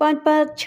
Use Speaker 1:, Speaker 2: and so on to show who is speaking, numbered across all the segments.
Speaker 1: 5-5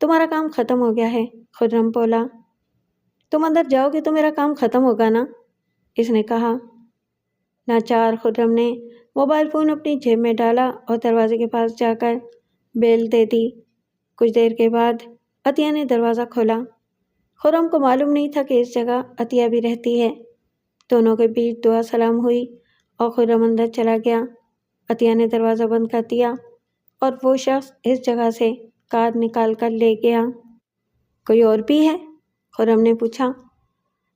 Speaker 1: تمہارا کام ختم ہو گیا ہے، خرم بولا۔ تم اندر جاؤ گے تو میرا کام ختم ہوگا نا، اس نے کہا۔ ناچار خرم نے موبائل فون اپنی جیب میں ڈالا اور دروازے کے پاس جا کر بیل دے دی۔ کچھ دیر کے بعد عطیہ نے دروازہ کھولا۔ خرم کو معلوم نہیں تھا کہ اس جگہ عطیہ بھی رہتی ہے۔ دونوں کے بیچ دعا سلام ہوئی اور خرم اندر چلا گیا۔ عطیہ نے دروازہ بند کر دیا اور وہ شخص اس جگہ سے کارڈ نکال کر لے گیا۔ کوئی اور بھی ہے؟ خرم نے پوچھا۔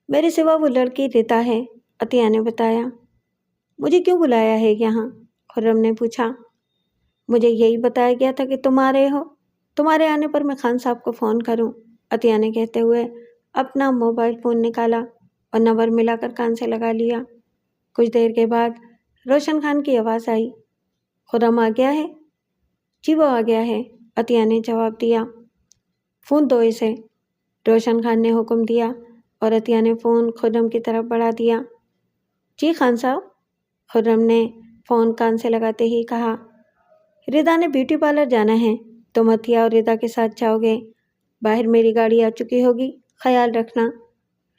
Speaker 1: میرے سوا وہ لڑکی رتا ہے، عطیہ نے بتایا۔ مجھے کیوں بلایا ہے یہاں؟ خرم نے پوچھا۔ مجھے یہی بتایا گیا تھا کہ تم آ رہے ہو، تمہارے آنے پر میں خان صاحب کو فون کروں، عطیہ نے کہتے ہوئے اپنا موبائل فون نکالا اور نمبر ملا کر کان سے لگا لیا۔ کچھ دیر کے بعد روشن خان کی آواز آئی۔ خرم آ گیا ہے؟ جی وہ آ گیا ہے، عطیہ نے جواب دیا۔ فون دو اسے، روشن خان نے حکم دیا اور عطیہ نے فون خرم کی طرف بڑھا دیا۔ جی خان صاحب، خرم نے فون کان سے لگاتے ہی کہا۔ ردا نے بیوٹی پارلر جانا ہے، تم عطیہ اور ردا کے ساتھ جاؤ گے، باہر میری گاڑی آ چکی ہوگی، خیال رکھنا،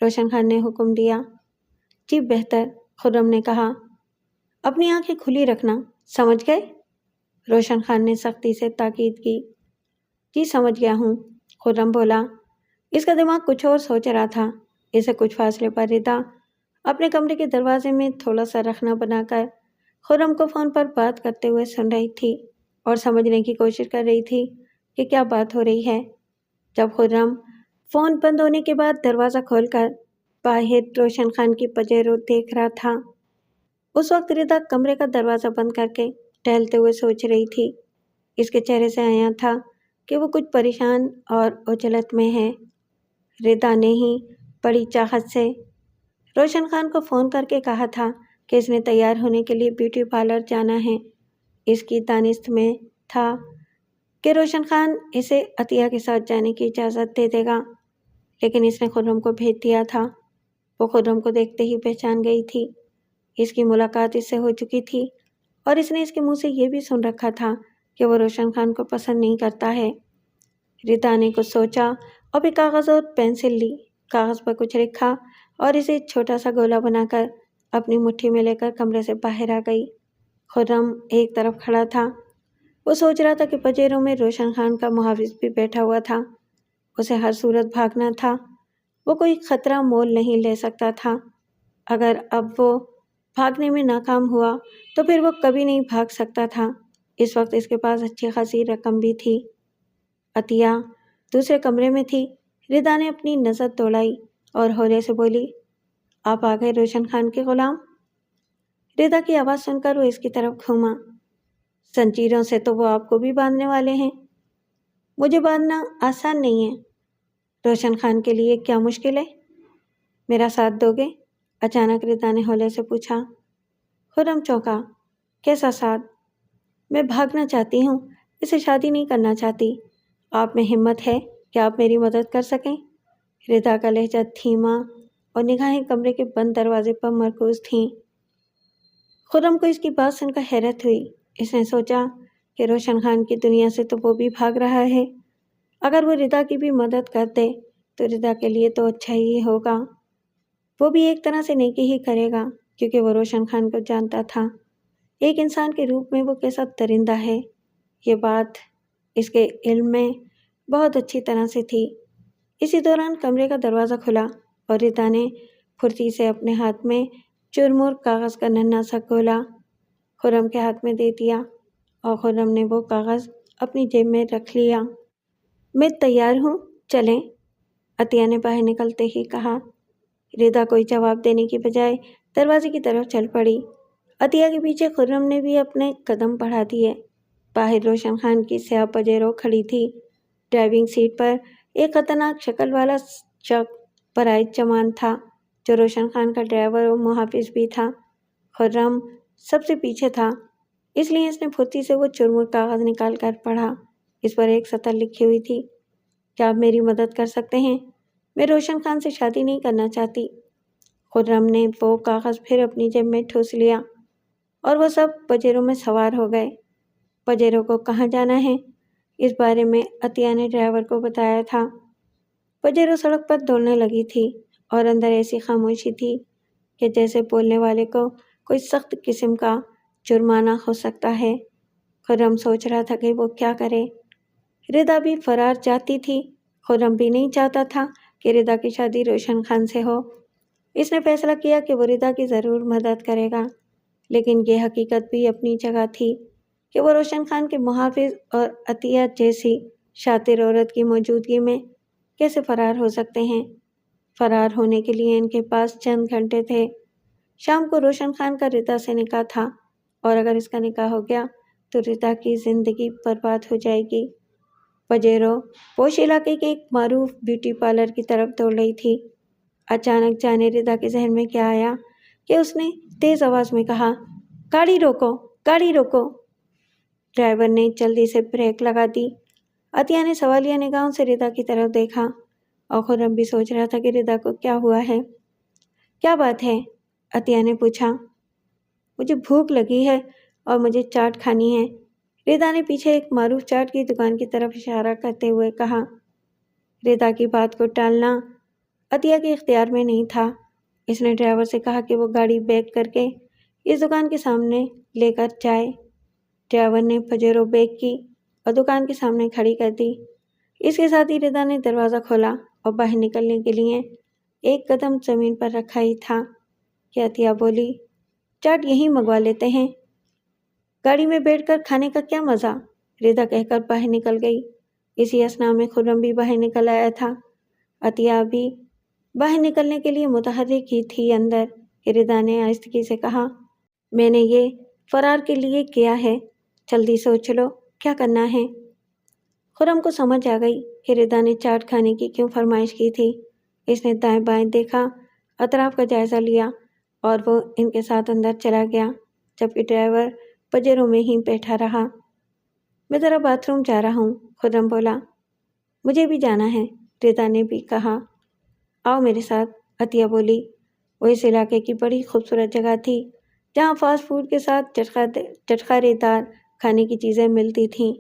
Speaker 1: روشن خان نے حکم دیا۔ جی بہتر، خرم نے کہا۔ اپنی آنکھیں کھلی رکھنا، سمجھ گئے؟ روشن خان نے سختی سے تاکید کی۔ جی سمجھ گیا ہوں، خرم بولا۔ اس کا دماغ کچھ اور سوچ رہا تھا۔ اسے کچھ فاصلے پر ردا اپنے کمرے کے دروازے میں تھوڑا سا رخنہ بنا کر خرم کو فون پر بات کرتے ہوئے سن رہی تھی اور سمجھنے کی کوشش کر رہی تھی کہ کیا بات ہو رہی ہے۔ جب خرم فون بند ہونے کے بعد دروازہ کھول کر باہر روشن خان کی پجیرو دیکھ رہا تھا، اس وقت ردا کمرے کا دروازہ بند کر کے ٹہلتے ہوئے سوچ رہی تھی۔ اس کے چہرے سے عیاں تھا کہ وہ کچھ پریشان اور عجلت میں ہے۔ ردا نے ہی بڑی چاہت سے روشن خان کو فون کر کے کہا تھا کہ اس نے تیار ہونے کے لیے بیوٹی پارلر جانا ہے۔ اس کی دانست میں تھا کہ روشن خان اسے عطیہ کے ساتھ جانے کی اجازت دے دے گا، لیکن اس نے خرم کو بھیج دیا تھا۔ وہ خرم کو دیکھتے ہی پہچان گئی تھی۔ اس کی ملاقات اس سے ہو چکی تھی اور اس نے اس کے منہ سے یہ بھی سن رکھا تھا کہ وہ روشن خان کو پسند نہیں کرتا ہے۔ ردا نے کچھ سوچا اور پھر کاغذ اور پینسل لی، کاغذ پر کچھ لکھا اور اسے چھوٹا سا گولا بنا کر اپنی مٹھی میں لے کر کمرے سے باہر آ گئی۔ خرم ایک طرف کھڑا تھا۔ وہ سوچ رہا تھا کہ پجیروں میں روشن خان کا محافظ بھی بیٹھا ہوا تھا۔ اسے ہر صورت بھاگنا تھا۔ وہ کوئی خطرہ مول نہیں لے سکتا تھا۔ اگر اب وہ بھاگنے میں ناکام ہوا تو پھر وہ کبھی نہیں بھاگ سکتا تھا۔ اس وقت اس کے پاس اچھی خاصی رقم بھی تھی۔ عطیہ دوسرے کمرے میں تھی۔ ردا نے اپنی نظر دوڑائی اور ہولے سے بولی، آپ آ گئے روشن خان کے غلام؟ ردا کی آواز سن کر وہ اس کی طرف گھوما۔ زنجیروں سے تو وہ آپ کو بھی باندھنے والے ہیں۔ مجھے باندھنا آسان نہیں ہے۔ روشن خان کے لیے کیا مشکل ہے؟ میرا ساتھ دو گے؟ اچانک ردا نے ہولے سے پوچھا۔ خرم چونکا۔ کیسا ساتھ؟ میں بھاگنا چاہتی ہوں، اسے شادی نہیں کرنا چاہتی۔ آپ میں ہمت ہے کہ آپ میری مدد کر سکیں؟ ردا کا لہجہ دھیما اور نگاہیں کمرے کے بند دروازے پر مرکوز تھیں۔ خرم کو اس کی بات سن کر حیرت ہوئی۔ اس نے سوچا کہ روشن خان کی دنیا سے تو وہ بھی بھاگ رہا ہے۔ اگر وہ ردا کی بھی مدد کر دے تو ردا کے لیے تو اچھا ہی ہوگا۔ وہ بھی ایک طرح سے نیکی ہی کرے گا، کیونکہ وہ روشن خان کو جانتا تھا۔ ایک انسان کے روپ میں وہ کیسا درندہ ہے، یہ بات اس کے علم میں بہت اچھی طرح سے تھی۔ اسی دوران کمرے کا دروازہ کھلا اور ردا نے پھرتی سے اپنے ہاتھ میں چرمور کاغذ کا ننھا سا گولا خرم کے ہاتھ میں دے دیا اور خرم نے وہ کاغذ اپنی جیب میں رکھ لیا۔ میں تیار ہوں، چلیں، عطیہ نے باہر نکلتے ہی کہا۔ ردا کوئی جواب دینے کی بجائے دروازے کی طرف چل پڑی۔ عطیہ کے پیچھے خرم نے بھی اپنے قدم بڑھا دیے۔ باہر روشن خان کی سیاہ پجیرو کھڑی تھی۔ ڈرائیونگ سیٹ پر ایک خطرناک شکل والا شخص برائے جمان تھا، جو روشن خان کا ڈرائیور اور محافظ بھی تھا۔ خرم سب سے پیچھے تھا، اس لیے اس نے پھرتی سے وہ چرمور کاغذ نکال کر پڑھا۔ اس پر ایک سطر لکھی ہوئی تھی، کیا آپ میری مدد کر سکتے ہیں؟ میں روشن خان سے شادی نہیں کرنا چاہتی۔ خرم نے وہ کاغذ پھر اپنی جیب میں ٹھوس لیا اور وہ سب پجیروں میں سوار ہو گئے۔ پجیروں کو کہاں جانا ہے؟ اس بارے میں عطیہ نے ڈرائیور کو بتایا تھا۔ پجیرو سڑک پر دوڑنے لگی تھی اور اندر ایسی خاموشی تھی کہ جیسے بولنے والے کو کوئی سخت قسم کا جرمانہ ہو سکتا ہے۔ خرم سوچ رہا تھا کہ وہ کیا کرے۔ ردا بھی فرار چاہتی تھی۔ خرم بھی نہیں چاہتا تھا کہ ردا کی شادی روشن خان سے ہو۔ اس نے فیصلہ کیا کہ وہ ردا کی ضرور مدد کرے گا، لیکن یہ حقیقت بھی اپنی جگہ تھی کہ وہ روشن خان کے محافظ اور عطیہ جیسی شاطر عورت کی موجودگی میں کیسے فرار ہو سکتے ہیں۔ فرار ہونے کے لیے ان کے پاس چند گھنٹے تھے۔ شام کو روشن خان کا ردا سے نکاح تھا، اور اگر اس کا نکاح ہو گیا تو ردا کی زندگی برباد ہو جائے گی۔ پجیرو پوش علاقے کے ایک معروف بیوٹی پارلر کی طرف دوڑ رہی تھی۔ اچانک جانے ردا کے ذہن میں کیا آیا کہ اس نے تیز آواز میں کہا، گاڑی روکو، گاڑی روکو۔ ڈرائیور نے جلدی سے بریک لگا دی۔ عطیہ نے سوالیہ نگاہوں سے ردا کی طرف دیکھا، اور خرم بھی سوچ رہا تھا کہ ردا کو کیا ہوا ہے۔ کیا بات ہے؟ عطیہ نے پوچھا۔ مجھے بھوک لگی ہے اور مجھے چاٹ کھانی ہے، ردا نے پیچھے ایک معروف چاٹ کی دکان کی طرف اشارہ کرتے ہوئے کہا۔ ردا کی بات کو ٹالنا عطیہ کے اختیار میں نہیں تھا۔ اس نے ڈرائیور سے کہا کہ وہ گاڑی بیک کر کے اس دکان کے سامنے لے کر جائے۔ ڈرائیور نے پجیرو بیک کی اور دکان کے سامنے کھڑی کر دی۔ اس کے ساتھ ہی ردا نے دروازہ کھولا اور باہر نکلنے کے لیے ایک قدم زمین پر رکھا ہی تھا کہ عطیہ بولی، چاٹ یہیں منگوا لیتے ہیں، گاڑی میں بیٹھ کر کھانے کا کیا مزہ، ردا کہہ کر باہر نکل گئی۔ اسی اثنا میں خرم بھی باہر نکل آیا تھا۔ عطیہ بھی باہر نکلنے کے لیے متحرک ہی تھی اندر کہ ردا نے آہستگی سے کہا، میں نے یہ فرار کے لیے کیا ہے، جلدی سوچ لو کیا کرنا ہے۔ خرم کو سمجھ آ گئی کہ ردا نے چاٹ کھانے کی کیوں فرمائش کی تھی۔ اس نے دائیں بائیں دیکھا، اطراف کا جائزہ لیا اور وہ ان کے ساتھ اندر چلا گیا، جبکہ ڈرائیور پجیرو میں ہی بیٹھا رہا۔ میں ذرا باتھ روم جا رہا ہوں، خرم بولا۔ مجھے بھی جانا ہے، ردا نے بھی کہا۔ آؤ میرے ساتھ، عطیہ بولی۔ وہ اس علاقے کی بڑی خوبصورت جگہ تھی جہاں فاسٹ فوڈ کے ساتھ چٹخارے دار کھانے کی چیزیں ملتی تھیں۔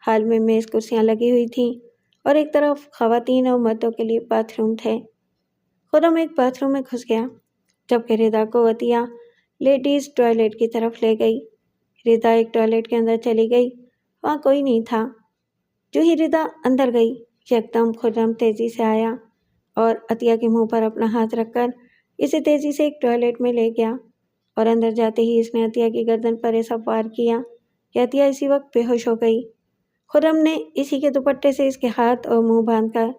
Speaker 1: ہال میں میز کرسیاں لگی ہوئی تھیں اور ایک طرف خواتین اور مردوں کے لیے باتھ روم تھے۔ خرم ایک باتھ روم میں گھس گیا، جبکہ ردا کو عطیہ لیڈیز ٹوائلٹ کی طرف لے گئی۔ ردا ایک ٹوائلٹ کے اندر چلی گئی، وہاں کوئی نہیں تھا۔ جو ہی ردا اندر گئی، یکدم خرم تیزی سے آیا اور عطیہ کے منہ پر اپنا ہاتھ رکھ کر اسے تیزی سے ایک ٹوائلٹ میں لے گیا، اور اندر جاتے ہی اس نے عطیہ کی گردن پر ایسا وار کیا کہ عطیہ اسی وقت بے ہوش ہو گئی۔ خرم نے اسی کے دوپٹے سے اس کے ہاتھ اور منہ باندھ کر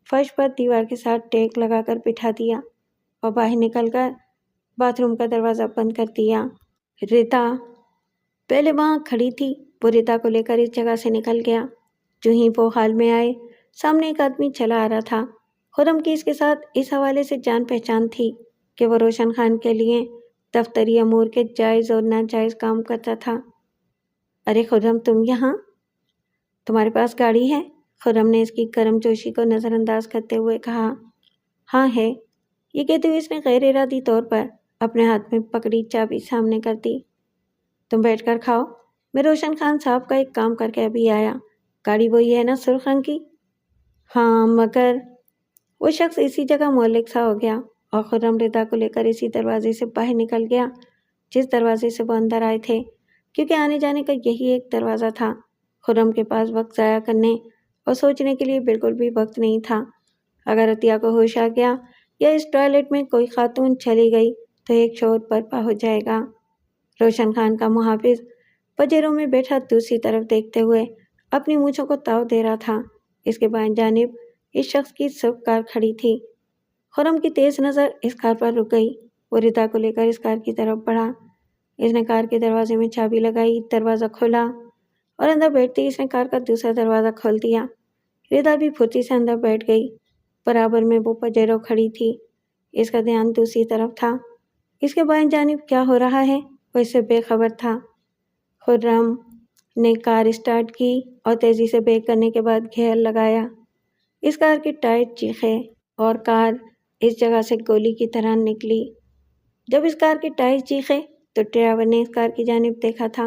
Speaker 1: فرش پر دیوار کے ساتھ ٹیک لگا کر بٹھا دیا اور باہر نکل کر باتھ روم کا دروازہ بند کر دیا۔ ردا پہلے وہاں کھڑی تھی، وہ ردا کو لے کر اس جگہ سے نکل گیا۔ جو ہی وہ ہال میں آئے، سامنے ایک آدمی چلا آ رہا تھا۔ خرم کی اس کے ساتھ اس حوالے سے جان پہچان تھی کہ وہ روشن خان کے لیے دفتری امور کے جائز اور ناجائز کام کرتا تھا۔ ارے خرم، تم یہاں؟ تمہارے پاس گاڑی ہے؟ خرم نے اس کی گرم جوشی کو نظر انداز کرتے ہوئے کہا۔ ہاں ہے، یہ کہتے ہوئے اس نے غیر ارادی طور پر اپنے ہاتھ میں پکڑی چابی سامنے کر دی۔ تم بیٹھ کر کھاؤ، میں روشن خان صاحب کا ایک کام کر کے ابھی آیا۔ گاڑی وہی ہے نا سرخ رنگ کی؟ ہاں، مگر وہ شخص اسی جگہ معلق سا ہو گیا اور خرم ردا کو لے کر اسی دروازے سے باہر نکل گیا جس دروازے سے وہ اندر آئے تھے، کیونکہ آنے جانے کا یہی ایک دروازہ تھا۔ خرم کے پاس وقت ضائع کرنے اور سوچنے کے لیے بالکل بھی وقت نہیں تھا۔ اگر عطیہ کو ہوش آ گیا یا اس ٹوائلٹ میں کوئی خاتون چلی گئی تو ایک شور برپا ہو جائے گا۔ روشن خان کا محافظ پجیروں میں بیٹھا دوسری طرف دیکھتے ہوئے اپنی مونچھوں کو تاؤ دے رہا تھا۔ اس کے بائیں جانب اس شخص کی سوئفٹ کار کھڑی تھی۔ خرم کی تیز نظر اس کار پر رک گئی۔ وہ ردا کو لے کر اس کار کی طرف بڑھا۔ اس نے کار کے دروازے میں چابی لگائی، دروازہ کھولا اور اندر بیٹھتے ہی اس نے کار کا دوسرا دروازہ کھول دیا۔ ردا بھی پھرتی سے اندر بیٹھ گئی۔ برابر میں وہ پجیرو کھڑی تھی، اس کا دھیان دوسری طرف تھا۔ اس کے بائیں جانب کیا ہو رہا ہے وہ اس سے بے خبر تھا۔ خرم نے کار اسٹارٹ کی اور تیزی سے بریک کرنے کے بعد گیئر لگایا۔ اس کار کے ٹائر چیخے اور کار اس جگہ سے گولی کی طرح نکلی۔ جب اس کار کے ٹائر چیخے تو ڈرائیور نے اس کار کی جانب دیکھا تھا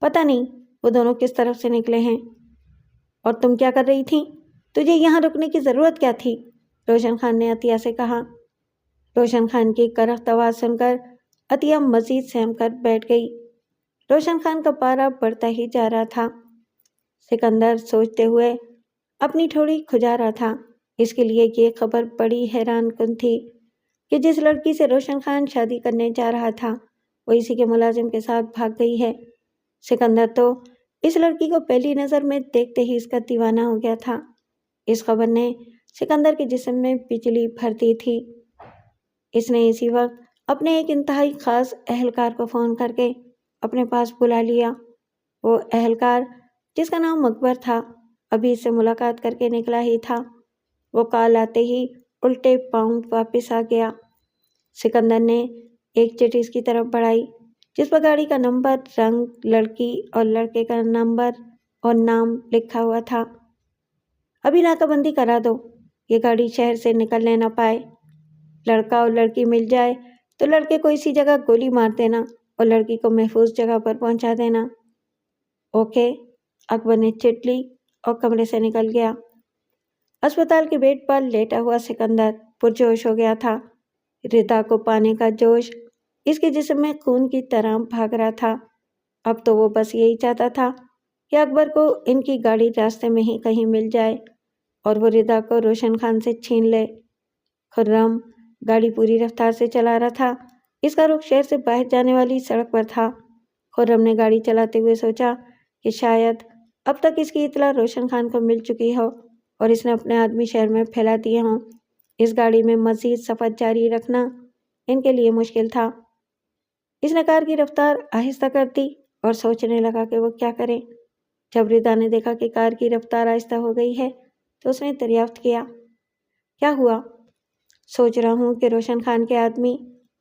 Speaker 1: پتہ نہیں وہ دونوں کس طرف سے نکلے ہیں۔ اور تم کیا کر رہی تھی؟ تجھے یہاں رکنے کی ضرورت کیا تھی؟ روشن خان نے عطیہ سے کہا۔ روشن خان کی کرخت آواز سن کر عطیہ مزید سہم کر بیٹھ گئی۔ روشن خان کا پارا بڑھتا ہی جا رہا تھا۔ سکندر سوچتے ہوئے اپنی ٹھوڑی کھجا رہا تھا۔ اس کے لیے یہ خبر بڑی حیران کن تھی کہ جس لڑکی سے روشن خان شادی کرنے جا رہا تھا وہ اسی کے ملازم کے ساتھ بھاگ گئی ہے۔ سکندر تو اس لڑکی کو پہلی نظر میں دیکھتے ہی اس کا دیوانہ ہو گیا تھا۔ اس خبر نے سکندر کے جسم میں بجلی بھر دی تھی۔ اس نے اسی وقت اپنے ایک انتہائی خاص اہلکار کو فون کر کے اپنے پاس بلا لیا۔ وہ اہلکار جس کا نام اکبر تھا ابھی اس سے ملاقات کر کے نکلا ہی تھا۔ وہ کال آتے ہی الٹے پاؤں واپس آ گیا۔ سکندر نے ایک چٹھی اس کی طرف بڑھائی جس پر گاڑی کا نمبر، رنگ، لڑکی اور لڑکے کا نمبر اور نام لکھا ہوا تھا۔ ابھی ناکہ بندی کرا دو، یہ گاڑی شہر سے نکلنے نہ پائے۔ لڑکا اور لڑکی مل جائے تو لڑکے کو اسی جگہ گولی مار دینا اور لڑکی کو محفوظ جگہ پر پہنچا دینا۔ اوکے، اکبر نے چٹ لی اور کمرے سے نکل گیا۔ اسپتال کے بیڈ پر لیٹا ہوا سکندر پرجوش ہو گیا تھا۔ ردا کو پانے کا جوش اس کے جسم میں خون کی طرح بھاگ رہا تھا۔ اب تو وہ بس یہی چاہتا تھا کہ اکبر کو ان کی گاڑی راستے میں ہی کہیں مل جائے اور وہ ردا کو روشن خان سے چھین لے۔ خرم گاڑی پوری رفتار سے چلا رہا تھا۔ اس کا رخ شہر سے باہر جانے والی سڑک پر تھا۔ خرم نے گاڑی چلاتے ہوئے سوچا کہ شاید اب تک اس کی اطلاع روشن خان کو مل چکی ہو اور اس نے اپنے آدمی شہر میں پھیلا دیے ہوں۔ اس گاڑی میں مزید سفر جاری رکھنا ان کے لیے مشکل تھا۔ اس نے کار کی رفتار آہستہ کر دی اور سوچنے لگا کہ وہ کیا کرے۔ جب ردا نے دیکھا کہ کار کی رفتار آہستہ ہو گئی ہے تو اس نے دریافت کیا، کیا ہوا؟ سوچ رہا ہوں کہ روشن خان کے آدمی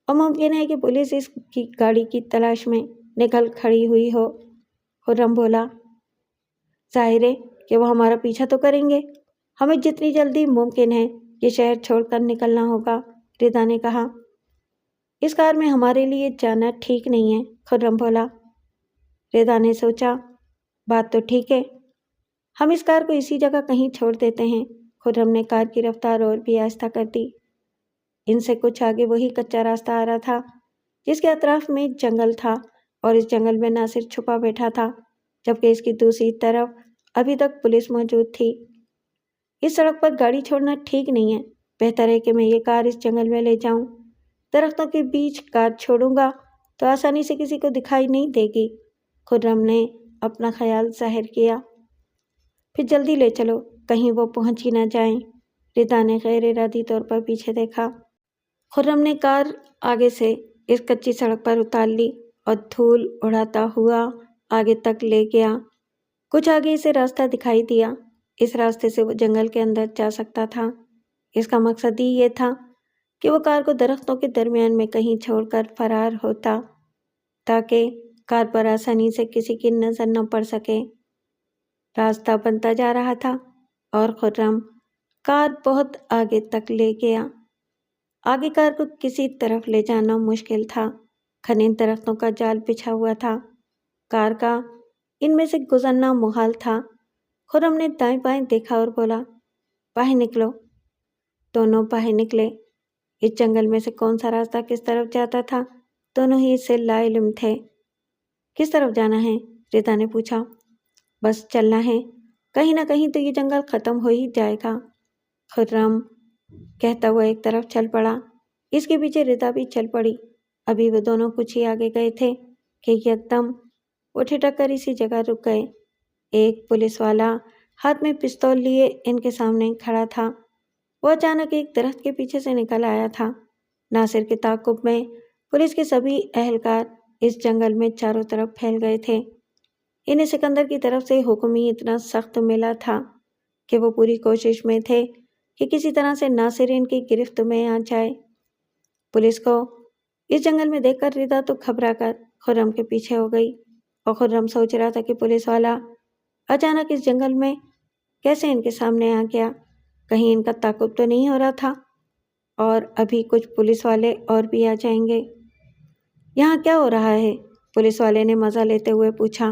Speaker 1: اور ممکن ہے کہ پولیس اس کی گاڑی کی تلاش میں نکل کھڑی ہوئی ہو۔ خرم بولا، ظاہر ہے کہ وہ ہمارا پیچھا تو کریں گے، ہمیں جتنی جلدی ممکن ہے یہ شہر چھوڑ کر نکلنا ہوگا، ردا نے کہا۔ اس کار میں ہمارے لیے جانا ٹھیک نہیں ہے، خرم بولا۔ ردا نے سوچا، بات تو ٹھیک ہے، ہم اس کار کو اسی جگہ کہیں چھوڑ دیتے ہیں۔ خرم نے کار کی رفتار اور بھی آہستہ کر دی۔ ان سے کچھ آگے وہی کچا راستہ آ رہا تھا جس کے اطراف میں جنگل تھا اور اس جنگل میں ناصر چھپا بیٹھا تھا جبکہ اس کی دوسری طرف ابھی تک پولیس موجود تھی۔ اس سڑک پر گاڑی چھوڑنا ٹھیک نہیں ہے، بہتر ہے کہ میں یہ کار اس جنگل میں لے جاؤں۔ درختوں کے بیچ کار چھوڑوں گا تو آسانی سے کسی کو دکھائی نہیں دے گی، خرم نے اپنا خیال ظاہر کیا۔ پھر جلدی لے چلو، کہیں وہ پہنچ ہی نہ جائیں۔ ردا نے غیر ارادی طور پر پیچھے دیکھا۔ خرم نے کار آگے سے اس کچی سڑک پر اتار لی اور دھول اڑاتا ہوا آگے تک لے گیا۔ کچھ آگے اسے راستہ دکھائی دیا۔ اس راستے سے وہ جنگل کے اندر جا سکتا تھا۔ اس کا مقصد ہی یہ تھا کہ وہ کار کو درختوں کے درمیان میں کہیں چھوڑ کر فرار ہوتا تاکہ کار پر آسانی سے کسی کی نظر نہ پڑ سکے۔ راستہ بنتا جا رہا تھا اور خرم کار بہت آگے تک لے گیا۔ آگے کار کو کسی طرف لے جانا مشکل تھا، گھنے درختوں کا جال بچھا ہوا تھا، کار کا ان میں سے گزرنا محال تھا۔ خرم نے دائیں بائیں دیکھا اور بولا، باہر نکلو۔ دونوں باہر نکلے۔ اس جنگل میں سے کون سا راستہ کس طرف جاتا تھا دونوں ہی اس سے لا علم تھے۔ کس طرف جانا ہے؟ ردا نے پوچھا۔ بس چلنا ہے، کہیں نہ کہیں تو یہ جنگل ختم ہو ہی جائے گا، خرم کہتا ہوا ایک طرف چل پڑا۔ اس کے پیچھے ردا بھی چل پڑی۔ ابھی وہ دونوں کچھ ہی آگے گئے تھے کہ یکدم وہ ٹھٹک کر اسی جگہ رک گئے۔ ایک پولیس والا ہاتھ میں پستول لیے ان کے سامنے کھڑا تھا۔ وہ اچانک ایک درخت کے پیچھے سے نکل آیا تھا۔ ناصر کے تعاقب میں پولیس کے سبھی اہلکار اس جنگل میں چاروں طرف پھیل گئے تھے۔ انہیں سکندر کی طرف سے حکم ہی اتنا سخت ملا تھا کہ وہ پوری کوشش میں تھے کہ کسی طرح سے ناصر ان کی گرفت میں آ جائے۔ پولیس کو اس جنگل میں دیکھ کر ردا تو گھبرا کر خرم کے پیچھے ہو گئی اور خرم سوچ رہا تھا کہ پولیس والا اچانک اس جنگل میں کیسے ان کے سامنے آ گیا، کہیں ان کا تعاقب تو نہیں ہو رہا تھا اور ابھی کچھ پولیس والے اور بھی آ جائیں گے۔ یہاں کیا ہو رہا ہے؟ پولیس والے نے مزہ لیتے ہوئے پوچھا۔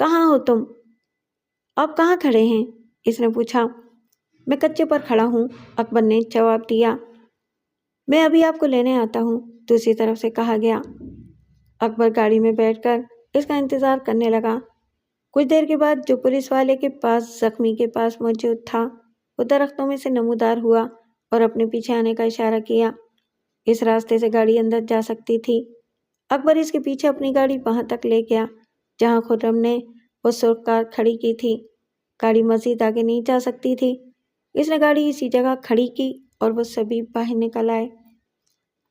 Speaker 1: کہاں ہو تم؟ آپ کہاں کھڑے ہیں؟ اس نے پوچھا۔ میں کچے پر کھڑا ہوں، اکبر نے جواب دیا۔ میں ابھی آپ کو لینے آتا ہوں، دوسری طرف سے کہا گیا۔ اکبر گاڑی میں بیٹھ کر اس کا انتظار کرنے لگا۔ کچھ دیر کے بعد جو پولیس والے کے پاس زخمی کے پاس موجود تھا وہ درختوں میں سے نمودار ہوا اور اپنے پیچھے آنے کا اشارہ کیا۔ اس راستے سے گاڑی اندر جا سکتی تھی۔ اکبر اس کے پیچھے اپنی گاڑی وہاں تک لے گیا جہاں خرم نے وہ سرخ کار کھڑی کی تھی۔ گاڑی مزید آگے نہیں جا سکتی تھی۔ اس نے گاڑی اسی جگہ کھڑی کی اور وہ سبھی باہر نکل آئے۔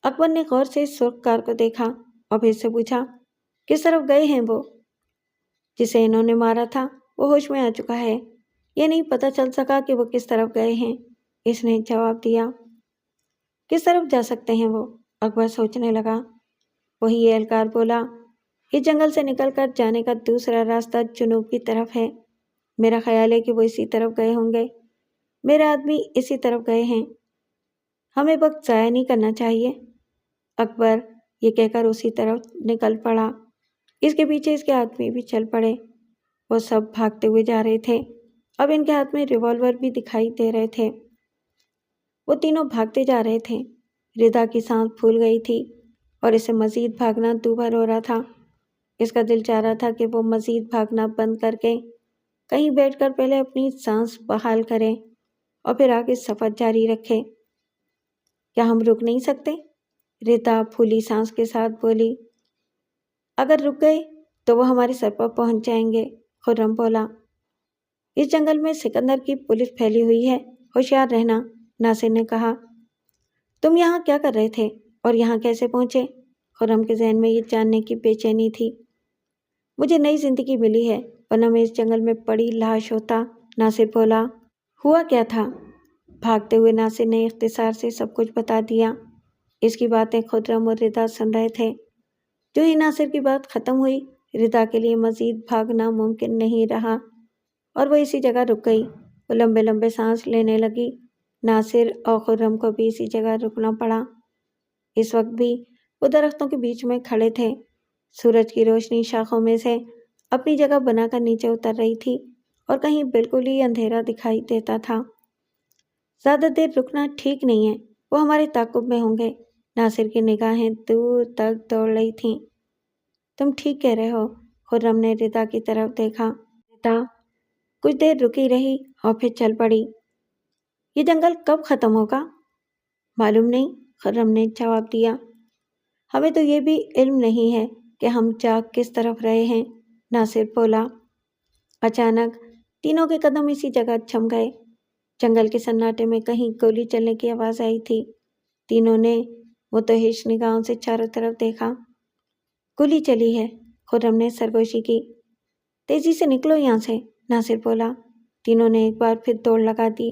Speaker 1: اکبر نے غور سے سرخ کار کو دیکھا اور پھر سے پوچھا، کس طرف گئے ہیں وہ؟ جسے انہوں نے مارا تھا وہ ہوش میں آ چکا ہے، یہ نہیں پتہ چل سکا کہ وہ کس طرف گئے ہیں، اس نے جواب دیا۔ کس طرف جا سکتے ہیں وہ؟ اکبر سوچنے لگا۔ وہی اہلکار بولا، اس جنگل سے نکل کر جانے کا دوسرا راستہ جنوب کی طرف ہے۔ میرا خیال ہے کہ وہ اسی طرف گئے ہوں گے۔ میرے آدمی اسی طرف گئے ہیں، ہمیں وقت ضائع نہیں کرنا چاہیے۔ اکبر یہ کہہ کر اسی طرف نکل پڑا۔ اس کے پیچھے اس کے آدمی بھی چل پڑے۔ وہ سب بھاگتے ہوئے جا رہے تھے۔ اب ان کے ہاتھ میں ریوالور بھی دکھائی دے رہے تھے۔ وہ تینوں بھاگتے جا رہے تھے۔ ردا کی سانس پھول گئی تھی اور اسے مزید بھاگنا دوبھر ہو رہا تھا۔ اس کا دل چاہ رہا تھا کہ وہ مزید بھاگنا بند کر کے کہیں بیٹھ کر پہلے اپنی سانس بحال کرے اور پھر آگے سفر جاری رکھے۔ کیا ہم رک نہیں سکتے؟ ردا پھولی سانس کے ساتھ بولی۔ اگر رک گئے تو وہ ہمارے سر پر پہنچ جائیں گے، خرم بولا۔ اس جنگل میں سکندر کی پولیس پھیلی ہوئی ہے، ہوشیار رہنا، ناصر نے کہا۔ تم یہاں کیا کر رہے تھے اور یہاں کیسے پہنچے؟ خرم کے ذہن میں یہ جاننے کی بے چینی تھی۔ مجھے نئی زندگی ملی ہے، ورنہ میں اس جنگل میں پڑی لاش ہوتا، ناصر بولا۔ ہوا کیا تھا؟ بھاگتے ہوئے ناصر نے اختصار سے سب کچھ بتا دیا۔ اس کی باتیں خرم اور ردا سن رہے تھے۔ جو ہی ناصر کی بات ختم ہوئی، ردا کے لیے مزید بھاگنا ممکن نہیں رہا اور وہ اسی جگہ رک گئی۔ وہ لمبے لمبے سانس لینے لگی۔ ناصر اور خرم کو بھی اسی جگہ رکنا پڑا۔ اس وقت بھی وہ درختوں کے بیچ میں کھڑے تھے۔ سورج کی روشنی شاخوں میں سے اپنی جگہ بنا کر نیچے اتر رہی تھی اور کہیں بالکل ہی اندھیرا دکھائی دیتا تھا۔ زیادہ دیر رکنا ٹھیک نہیں ہے، وہ ہمارے تعاقب میں ہوں گے۔ ناصر کی نگاہیں دور تک دوڑ رہی تھیں۔ تم ٹھیک کہہ رہے ہو، خرم نے ردا کی طرف دیکھا۔ ردا کچھ دیر رکی رہی اور پھر چل پڑی۔ یہ جنگل کب ختم ہوگا؟ معلوم نہیں، خرم نے جواب دیا۔ ہمیں تو یہ بھی علم نہیں ہے کہ ہم جا کس طرف رہے ہیں، ناصر بولا۔ اچانک تینوں کے قدم اسی جگہ تھم گئے۔ جنگل کے سناٹے میں کہیں گولی چلنے کی آواز آئی تھی۔ تینوں نے متوحش نگاہوں سے چاروں طرف دیکھا۔ گولی چلی ہے، خرم نے سرگوشی کی۔ تیزی سے نکلو یہاں سے، ناصر بولا۔ تینوں نے ایک بار پھر دوڑ لگا دی۔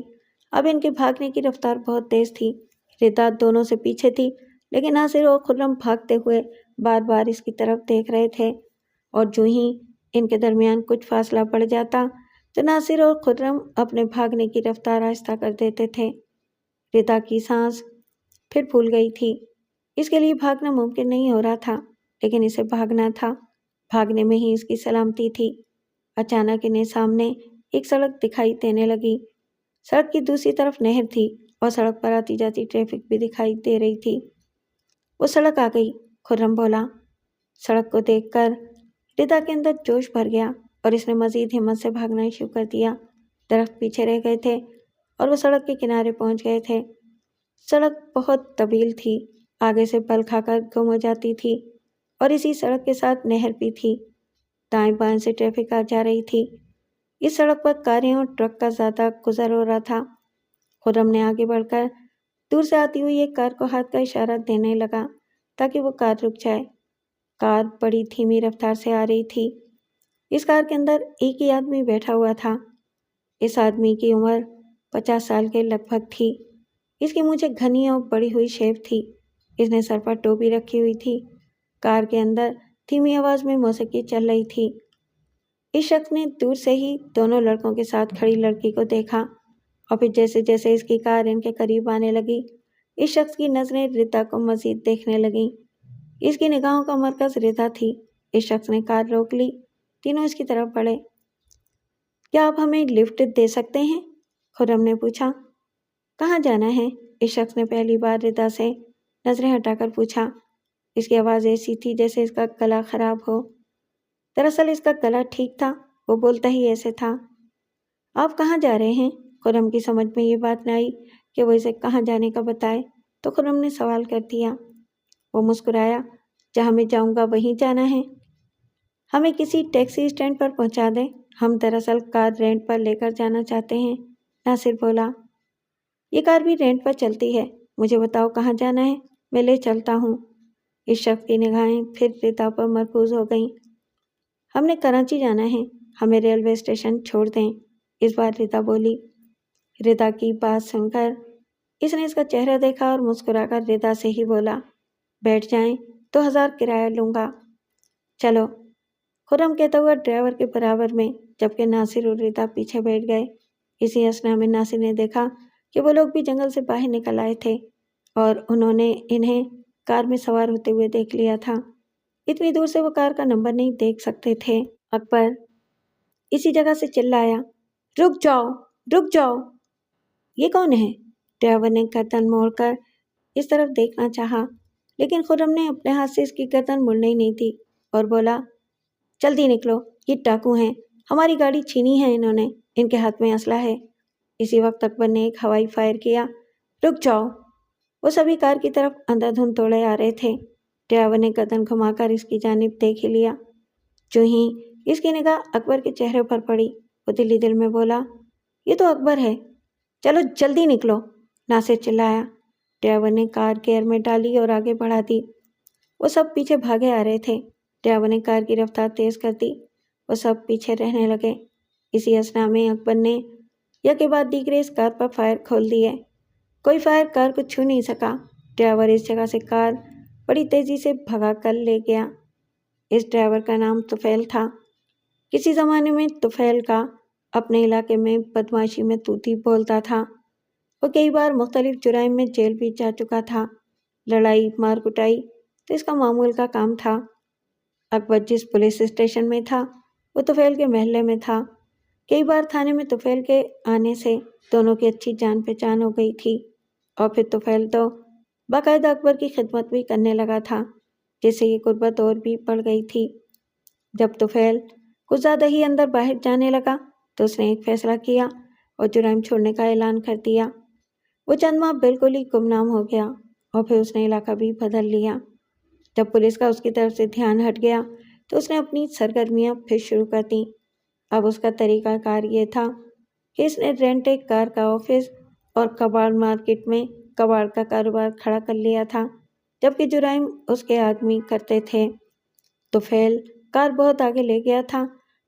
Speaker 1: اب ان کے بھاگنے کی رفتار بہت تیز تھی۔ ردا دونوں سے پیچھے تھی، لیکن ناصر اور خرم بھاگتے ہوئے بار بار اس کی طرف دیکھ رہے تھے اور جو ہی ان کے درمیان کچھ فاصلہ بڑھ جاتا تو ناصر اور خرم اپنے بھاگنے کی رفتار آہستہ کر دیتے تھے۔ ردا کی سانس پھر پھول گئی تھی۔ اس کے لیے بھاگنا ممکن نہیں ہو رہا تھا، لیکن اسے بھاگنا تھا۔ بھاگنے میں ہی اس کی سلامتی تھی۔ اچانک انہیں سامنے ایک سڑک دکھائی دینے لگی۔ سڑک کی دوسری طرف نہر تھی اور سڑک پر آتی جاتی ٹریفک بھی دکھائی دے رہی تھی۔ وہ سڑک آ گئی، خرم بولا۔ سڑک کو دیکھ کر ردا کے اندر جوش بھر گیا اور اس نے مزید ہمت سے بھاگنا شروع کر دیا۔ درخت پیچھے رہ گئے تھے اور وہ سڑک کے کنارے پہنچ گئے تھے۔ سڑک بہت طویل تھی، آگے سے بل کھا کر گم ہو جاتی تھی اور اسی سڑک کے ساتھ نہر بھی تھی۔ دائیں بائیں سے ٹریفک آ جا رہی تھی۔ اس سڑک پر کاریں اور ٹرک کا زیادہ گزر ہو رہا تھا۔ خرم نے آگے بڑھ کر دور سے آتی ہوئی ایک کار کو ہاتھ کا اشارہ دینے لگا تاکہ وہ کار رک جائے۔ کار بڑی دھیمی رفتار سے آ رہی تھی۔ اس کار کے اندر ایک ہی آدمی بیٹھا ہوا تھا۔ اس آدمی کی عمر 50 سال کے لگ بھگ تھی۔ اس کی مونچھیں گھنی اور بڑی ہوئی شیپ تھی۔ اس نے سر پر ٹوپی رکھی ہوئی تھی۔ کار کے اندر دھیمی آواز میں موسیقی چل رہی تھی۔ اس شخص نے دور سے ہی دونوں لڑکوں کے ساتھ کھڑی لڑکی کو دیکھا اور پھر جیسے جیسے اس کی کار ان کے قریب آنے لگی، اس شخص کی نظریں ردا کو مزید دیکھنے لگیں۔ اس کی نگاہوں کا مرکز ردا تھی۔ اس شخص نے کار روک لی۔ تینوں اس کی طرف بڑھے۔ کیا آپ ہمیں لفٹ دے سکتے ہیں؟ خرم نے پوچھا۔ کہاں جانا ہے؟ اس شخص نے پہلی بار ردا سے نظریں ہٹا کر پوچھا۔ اس کی آواز ایسی تھی جیسے اس کا گلا خراب ہو۔ دراصل اس کا گلا ٹھیک تھا، وہ بولتا ہی ایسے تھا۔ آپ کہاں جا رہے ہیں؟ خرم کی سمجھ میں یہ بات نہ آئی کہ وہ اسے کہاں جانے کا بتائے، تو خرم نے سوال کر دیا۔ وہ مسکرایا۔ جہاں میں جاؤں گا وہیں جانا ہے۔ ہمیں کسی ٹیکسی اسٹینڈ پر پہنچا دیں، ہم دراصل کار رینٹ پر لے کر جانا چاہتے ہیں، ناصر بولا۔ یہ کار بھی رینٹ پر چلتی ہے، مجھے بتاؤ کہاں جانا ہے، میں لے چلتا ہوں۔ اس شخص کی نگاہیں پھر ردا پر مرکوز ہو گئیں۔ ہم نے کراچی جانا ہے، ہمیں ریلوے اسٹیشن چھوڑ دیں، اس بار ردا بولی۔ ردا کی بات سن کر اس نے اس کا چہرہ دیکھا اور مسکرا کر ردا سے ہی بولا، بیٹھ جائیں، 2000 کرایہ لوں گا۔ چلو، خرم کہتا ہوا ڈرائیور کے برابر میں، جبکہ ناصر اور ردا پیچھے بیٹھ گئے۔ اسی اثنا میں ناصر نے دیکھا کہ وہ لوگ بھی جنگل سے باہر نکل آئے تھے اور انہوں نے انہیں کار میں سوار ہوتے ہوئے دیکھ لیا تھا۔ اتنی دور سے وہ کار کا نمبر نہیں دیکھ سکتے تھے۔ اکبر اسی جگہ سے چلایا، رک جاؤ، رک جاؤ، یہ کون ہے؟ ڈرائیور نے گردن موڑ کر اس طرف دیکھنا چاہا، لیکن خرم نے اپنے ہاتھ سے اس کی گردن مڑنے ہی نہیں دی اور بولا، جلدی نکلو، یہ ڈاکو ہیں، ہماری گاڑی چھینی ہے انہوں نے، ان کے ہاتھ میں اسلحہ ہے۔ اسی وقت اکبر نے ایک ہوائی فائر کیا۔ رک جاؤ! وہ سبھی کار کی طرف اندھا دھند دوڑے آ رہے تھے۔ ڈرائیور نے گردن گھما کر اس کی جانب دیکھ ہی لیا۔ جو ہی اس کی نگاہ اکبر کے چہرے پر پڑی، وہ دل ہی دل میں بولا، یہ تو اکبر ہے، چلو جلدی نکلو، ناصر چلایا۔ ڈرائیور نے کار گیئر میں ڈالی اور آگے بڑھا دی۔ وہ سب پیچھے بھاگے آ رہے تھے۔ ڈرائیور نے کار کی رفتار تیز کر دی، وہ سب پیچھے رہنے لگے۔ اسی اثنا میں اکبر نے یکے بعد دیگرے اس کار پر فائر کھول دیے۔ کوئی فائر کار کو چھو نہیں سکا۔ ڈرائیور اس جگہ سے کار بڑی تیزی سے بھگا کر لے گیا۔ اس ڈرائیور کا نام طفیل تھا۔ کسی زمانے میں طفیل کا اپنے علاقے میں بدمعاشی میں طوطی بولتا تھا۔ وہ کئی بار مختلف جرائم میں جیل بھی جا چکا تھا۔ لڑائی مار کٹائی تو اس کا معمول کا کام تھا۔ اکبر جس پولیس اسٹیشن میں تھا وہ طفیل کے محلے میں تھا۔ کئی بار تھانے میں طفیل کے آنے سے دونوں کی اچھی جان پہچان ہو گئی تھی، اور پھر طفیل تو باقاعدہ اکبر کی خدمت بھی کرنے لگا تھا، جس سے یہ قربت اور بھی بڑھ گئی تھی۔ جب طفیل کچھ زیادہ ہی اندر باہر جانے لگا تو اس نے ایک فیصلہ کیا اور جرائم چھوڑنے کا اعلان کر دیا۔ وہ چند ماہ بالکل ہی گمنام ہو گیا اور پھر اس نے علاقہ بھی بدل لیا۔ جب پولیس کا اس کی طرف سے دھیان ہٹ گیا تو اس نے اپنی سرگرمیاں پھر شروع کر دیں۔ اب اس کا طریقہ کار یہ تھا کہ اس نے رینٹ ایک کار کا آفس اور کباڑ مارکیٹ میں کباڑ کا کاروبار کھڑا کر لیا تھا، جبکہ جرائم اس کے آدمی کرتے تھے۔ طفیل کار بہت آگے لے گیا تھا،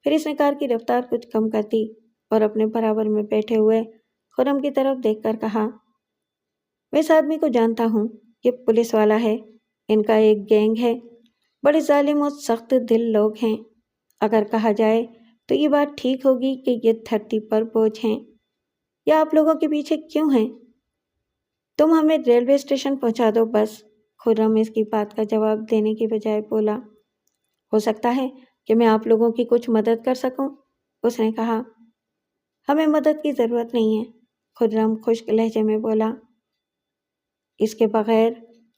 Speaker 1: پھر اس نے کار کی رفتار کچھ کم کر دی اور اپنے برابر میں بیٹھے ہوئے خرم کی طرف دیکھ کر کہا، میں اس آدمی کو جانتا ہوں، یہ پولیس والا ہے، ان کا ایک گینگ ہے، بڑے ظالم اور سخت دل لوگ ہیں۔ اگر کہا جائے تو یہ بات ٹھیک ہوگی کہ یہ دھرتی پر بوجھ ہیں۔ یہ آپ لوگوں کے پیچھے کیوں ہیں؟ تم ہمیں ریلوے اسٹیشن پہنچا دو بس۔ خرم اس کی بات کا جواب دینے کی بجائے بولا، ہو سکتا ہے کہ میں آپ لوگوں کی کچھ مدد کر سکوں، اس نے کہا۔ ہمیں مدد کی ضرورت نہیں ہے، خرم خشک لہجے میں بولا۔ اس کے بغیر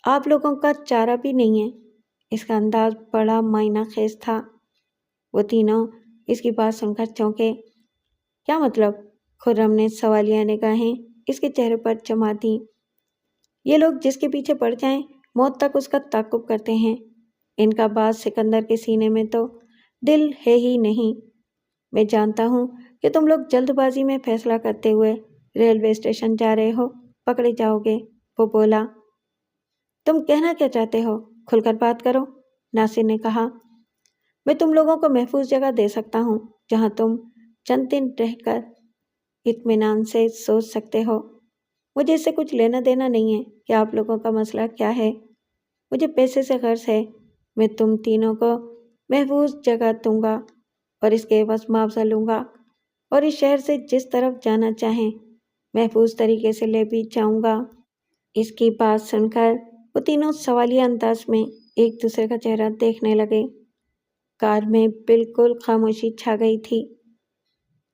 Speaker 1: آپ لوگوں کا چارہ بھی نہیں ہے۔ اس کا انداز بڑا معنی خیز تھا۔ وہ تینوں اس کی بات سن کر چونکے۔ کیا مطلب؟ خرم نے سوالیہ نگاہیں اس کے چہرے پر جما دیں۔ یہ لوگ جس کے پیچھے پڑ جائیں موت تک اس کا تعاقب کرتے ہیں۔ ان کا باز سکندر کے سینے میں تو دل ہے ہی نہیں۔ میں جانتا ہوں کہ تم لوگ جلد بازی میں فیصلہ کرتے ہوئے ریلوے اسٹیشن جا رہے ہو، پکڑے جاؤ گے، وہ بولا۔ تم کہنا کیا چاہتے ہو؟ کھل کر بات کرو، ناصر نے کہا۔ میں تم لوگوں کو محفوظ جگہ دے سکتا ہوں جہاں تم چند دن رہ کر اطمینان سے سوچ سکتے ہو۔ مجھے اس سے کچھ لینا دینا نہیں ہے کہ آپ لوگوں کا مسئلہ کیا ہے۔ مجھے پیسے سے غرض ہے۔ میں تم تینوں کو محفوظ جگہ دوں گا اور اس کے عوض معاوضہ لوں گا، اور اس شہر سے جس طرف جانا چاہیں محفوظ طریقے سے لے بھی جاؤں گا۔ اس کی بات سن کر وہ تینوں سوالیہ انداز میں ایک دوسرے کا چہرہ دیکھنے لگے۔ کار میں بالکل خاموشی چھا گئی تھی۔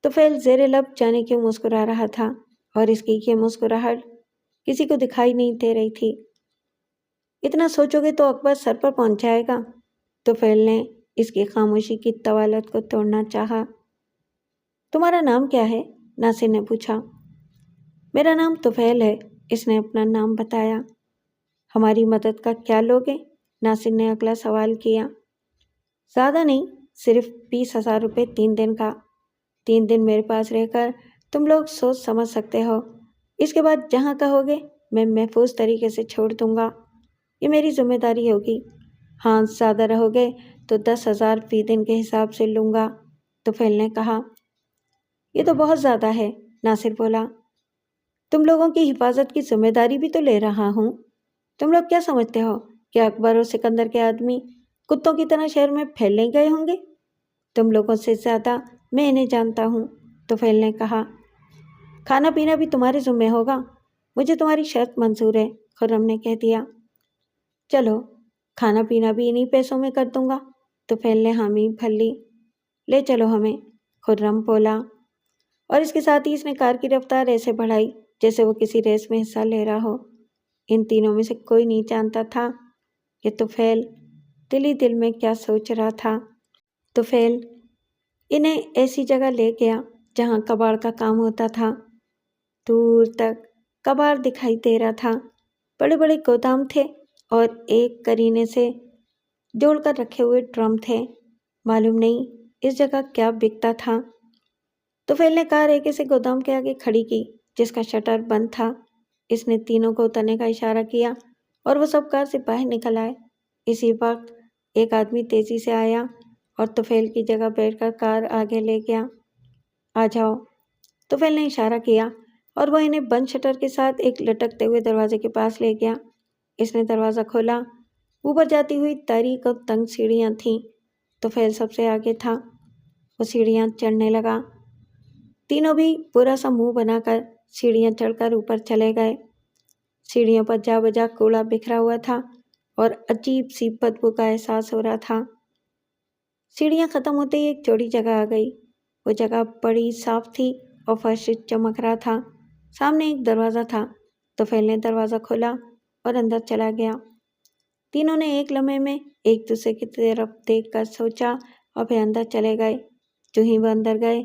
Speaker 1: طفیل زیر لب جانے کیوں مسکرا رہا تھا اور اس کی یہ مسکراہٹ کسی کو دکھائی نہیں دے رہی تھی۔ اتنا سوچو گے تو اکبر سر پر پہنچ جائے گا۔ طفیل نے اس کی خاموشی کی طوالت کو توڑنا چاہا۔ تمہارا نام کیا ہے؟ ناصر نے پوچھا۔ میرا نام طفیل ہے، اس نے اپنا نام بتایا۔ ہماری مدد کا کیا لوگے؟ ناصر نے اگلا سوال کیا۔ زیادہ نہیں، صرف 20,000 روپے 3 دن کا۔ 3 دن میرے پاس رہ کر تم لوگ سوچ سمجھ سکتے ہو۔ اس کے بعد جہاں کہو گے میں محفوظ طریقے سے چھوڑ دوں گا، یہ میری ذمہ داری ہوگی۔ ہاں زیادہ رہو گے تو 10,000 فی دن کے حساب سے لوں گا، طفیل نے کہا۔ یہ تو بہت زیادہ ہے، ناصر بولا۔ تم لوگوں کی حفاظت کی ذمہ داری بھی تو لے رہا ہوں۔ تم لوگ کیا سمجھتے ہو کہ اکبر اور سکندر کے آدمی کتوں کی طرح شہر میں پھیلنے گئے ہوں گے؟ تم لوگوں سے زیادہ میں انہیں جانتا ہوں، طفیل نے کہا۔ کھانا پینا بھی تمہارے ذمہ ہوگا، مجھے تمہاری شرط منظور ہے، خرم نے کہہ دیا۔ چلو کھانا پینا بھی انہی پیسوں میں کر دوں گا، طفیل نے حامی بھر لی۔ لے چلو ہمیں، خرم بولا، اور اس کے ساتھ ہی اس نے کار کی رفتار ایسے بڑھائی جیسے وہ کسی ریس میں حصہ لے رہا ہو۔ ان تینوں میں سے کوئی نہیں جانتا تھا کہ طفیل دل ہی دل میں کیا سوچ رہا تھا۔ طفیل انہیں ایسی جگہ لے گیا جہاں کباڑ کا کام ہوتا تھا۔ دور تک کباڑ دکھائی دے رہا تھا، بڑے بڑے گودام تھے اور ایک کرینے سے جوڑ کر رکھے ہوئے ڈرم تھے۔ معلوم نہیں اس جگہ کیا بکتا تھا۔ طفیل نے کار ایک ایسے گودام کے آگے کھڑی کی جس کا شٹر بند تھا۔ اس نے تینوں کو اترنے کا اشارہ کیا اور وہ سب کار سے باہر نکل آئے۔ اسی وقت ایک آدمی تیزی سے آیا اور طفیل کی جگہ بیٹھ کر کار آگے لے گیا۔ آ جاؤ، طفیل نے اشارہ کیا اور وہ انہیں بند شٹر کے ساتھ ایک لٹکتے ہوئے دروازے کے پاس لے گیا۔ اس نے دروازہ کھولا۔ اوپر جاتی ہوئی تاریک اور تنگ سیڑھیاں تھیں۔ طفیل سب سے آگے تھا۔ وہ سیڑھیاں چڑھنے لگا۔ تینوں بھی برا سا منہ بنا کر سیڑھیاں چڑھ کر اوپر چلے گئے۔ سیڑھیوں پر جا بجا کوڑا بکھرا ہوا تھا اور عجیب سی بدبو کا احساس ہو رہا تھا۔ سیڑھیاں ختم ہوتے ہی ایک چوڑی جگہ آ گئی۔ وہ جگہ بڑی صاف تھی اور فرش چمک رہا تھا۔ سامنے ایک دروازہ تھا۔ طفیل نے دروازہ کھولا اور اندر چلا گیا۔ تینوں نے ایک لمحے میں ایک دوسرے کی طرف دیکھ کر سوچا اور پھر اندر چلے گئے۔ جو ہی وہ اندر گئے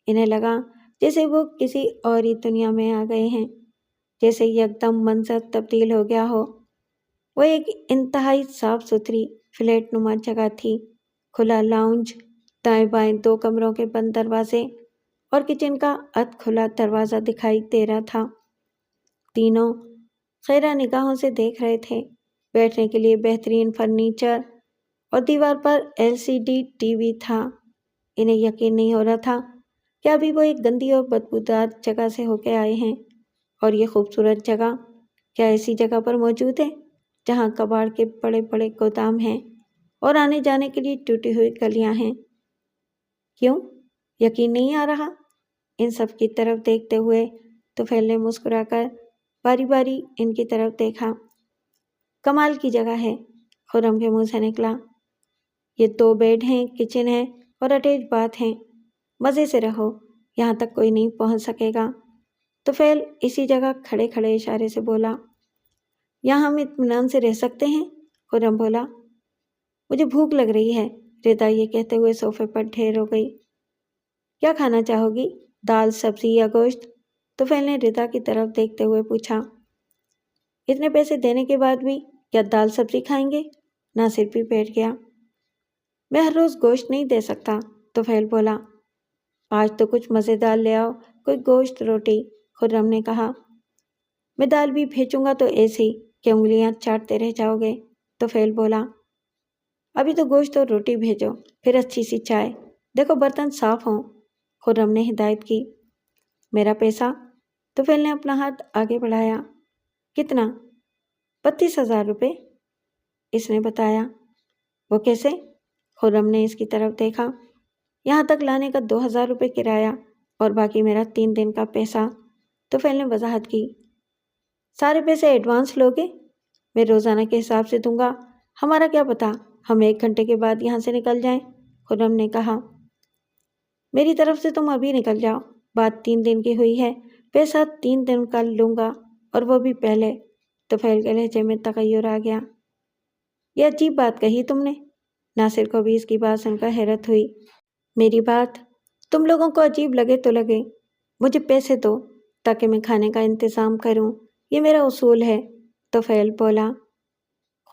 Speaker 1: انہیں لگا جیسے وہ کسی اور ہی دنیا میں آ گئے ہیں، جیسے یکدم منظر تبدیل ہو گیا ہو۔ وہ ایک انتہائی صاف ستھری فلیٹ نما جگہ تھی۔ کھلا لاؤنج، دائیں بائیں 2 کمروں کے بند دروازے اور کچن کا ادھ کھلا دروازہ دکھائی دے رہا تھا۔ تینوں خیرہ نگاہوں سے دیکھ رہے تھے۔ بیٹھنے کے لیے بہترین فرنیچر اور دیوار پر LCD ٹی وی تھا۔ انہیں یقین نہیں ہو رہا تھا کہ ابھی وہ ایک گندی اور بدبودار جگہ سے ہو کے آئے ہیں، اور یہ خوبصورت جگہ کیا ایسی جگہ پر موجود ہے جہاں کباڑ کے بڑے بڑے گودام ہیں اور آنے جانے کے لیے ٹوٹی ہوئی گلیاں ہیں۔ کیوں یقین نہیں آ رہا؟ ان سب کی طرف دیکھتے ہوئے طفیل نے مسکرا کر باری باری ان کی طرف دیکھا۔ کمال کی جگہ ہے، خرم کے منہ سے نکلا۔ یہ 2 بیڈ ہیں، کچن ہے اور اٹیچ باتھ ہیں۔ مزے سے رہو، یہاں تک کوئی نہیں پہنچ سکے گا، طفیل اسی جگہ کھڑے کھڑے اشارے سے بولا۔ یہاں ہم اطمینان سے رہ سکتے ہیں، خرم بولا۔ مجھے بھوک لگ رہی ہے، ردا یہ کہتے ہوئے صوفے پر ڈھیر ہو گئی۔ کیا کھانا چاہو گی، دال، سبزی یا گوشت؟ طفیل نے ردا کی طرف دیکھتے ہوئے پوچھا۔ اتنے پیسے دینے کے بعد بھی کیا دال سبزی کھائیں گے؟ ناصر بھی بیٹھ گیا۔ میں ہر روز گوشت نہیں دے سکتا، طفیل بولا۔ آج تو کچھ مزیدار لے آؤ، کوئی گوشت روٹی، خرم نے کہا۔ میں دال بھی بھیجوں گا تو ایسی کہ انگلیاں چاٹتے رہ جاؤ گے، طفیل بولا۔ ابھی تو گوشت اور روٹی بھیجو، پھر اچھی سی چائے، دیکھو برتن صاف ہوں، خرم نے ہدایت کی۔ میرا پیسہ؟ طفیل نے اپنا ہاتھ آگے بڑھایا۔ کتنا؟ 32,000 روپے، اس نے بتایا۔ وہ کیسے؟ خرم نے اس کی طرف دیکھا۔ یہاں تک لانے کا 2,000 روپے کرایہ اور باقی میرا 3 دن کا پیسہ، طفیل نے وضاحت کی۔ سارے پیسے ایڈوانس لوگے؟ میں روزانہ کے حساب سے دوں گا، ہمارا کیا پتہ ہم 1 گھنٹے کے بعد یہاں سے نکل جائیں، خرم نے کہا۔ میری طرف سے تم ابھی نکل جاؤ، بات 3 دن کی ہوئی ہے، پیسہ 3 دن کا لوں گا، اور وہ بھی پہلے۔ طفیل کے لہجے میں تغیر آ گیا۔ یہ عجیب بات کہی تم نے۔ ناصر کو بھی اس کی بات سن کر حیرت ہوئی۔ میری بات تم لوگوں کو عجیب لگے تو لگے، مجھے پیسے دو تاکہ میں کھانے کا انتظام کروں، یہ میرا اصول ہے، طفیل بولا۔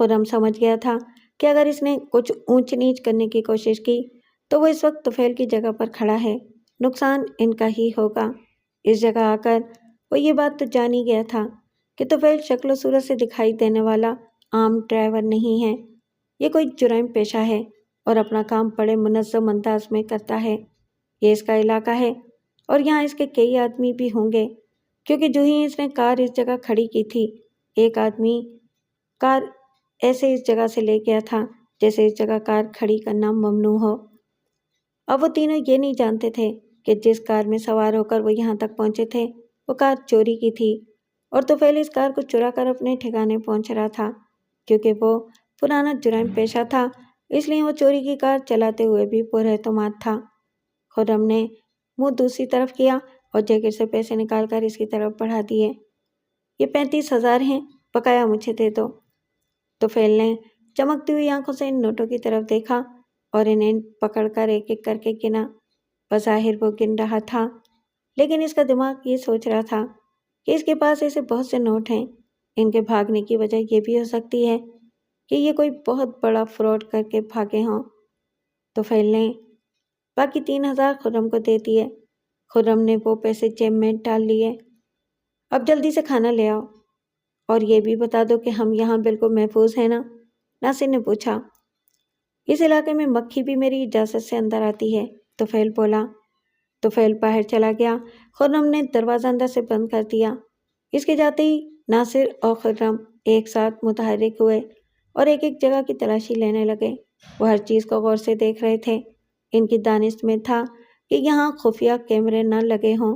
Speaker 1: خرم سمجھ گیا تھا کہ اگر اس نے کچھ اونچ نیچ کرنے کی کوشش کی تو وہ اس وقت طفیل کی جگہ پر کھڑا ہے، نقصان ان کا ہی ہوگا۔ اس جگہ آ کر وہ یہ بات تو جان ہی گیا تھا کہ طفیل شکل و صورت سے دکھائی دینے والا عام ڈرائیور نہیں ہے، یہ کوئی جرائم پیشہ ہے اور اپنا کام بڑے منظم انداز میں کرتا ہے۔ یہ اس کا علاقہ ہے اور یہاں اس کے کئی آدمی بھی ہوں گے، کیونکہ جو ہی اس نے کار اس جگہ کھڑی کی تھی، ایک آدمی کار ایسے اس جگہ سے لے گیا تھا جیسے اس جگہ کار کھڑی کرنا ممنوع ہو۔ اب وہ تینوں یہ نہیں جانتے تھے کہ جس کار میں سوار ہو کر وہ یہاں تک پہنچے تھے وہ کار چوری کی تھی، اور طفیل اس کار کو چرا کر اپنے ٹھکانے پہنچ رہا تھا۔ کیونکہ وہ پرانا جرائم پیشہ تھا اس لیے وہ چوری کی کار چلاتے ہوئے بھی پر اعتماد تھا۔ خرم نے منہ دوسری طرف کیا اور جیکٹ سے پیسے نکال کر اس کی طرف بڑھا دیے۔ یہ 35,000 ہیں، بقایا مجھے دے دو۔ طفیل نے چمکتی ہوئی آنکھوں سے ان نوٹوں کی طرف دیکھا اور انہیں پکڑ کر ایک ایک کر کے گنا۔ بظاہر وہ گن رہا تھا، لیکن اس کا دماغ یہ سوچ رہا تھا کہ اس کے پاس ایسے بہت سے نوٹ ہیں، ان کے بھاگنے کی وجہ یہ بھی ہو سکتی ہے کہ یہ کوئی بہت بڑا فراڈ کر کے بھاگے ہوں۔ طفیل نے باقی 3,000 خرم کو دے دیے۔ خرم نے وہ پیسے جیب میں ڈال لیے۔ اب جلدی سے کھانا لے آؤ، اور یہ بھی بتا دو کہ ہم یہاں بالکل محفوظ ہیں نا؟ ناصر نے پوچھا۔ اس علاقے میں مکھی بھی میری اجازت سے اندر آتی ہے، طفیل بولا۔ طفیل باہر چلا گیا۔ خرم نے دروازہ اندر سے بند کر دیا۔ اس کے جاتے ہی ناصر اور خرم ایک ساتھ متحرک ہوئے اور ایک ایک جگہ کی تلاشی لینے لگے۔ وہ ہر چیز کو غور سے دیکھ رہے تھے۔ ان کی دانست میں تھا کہ یہاں خفیہ کیمرے نہ لگے ہوں،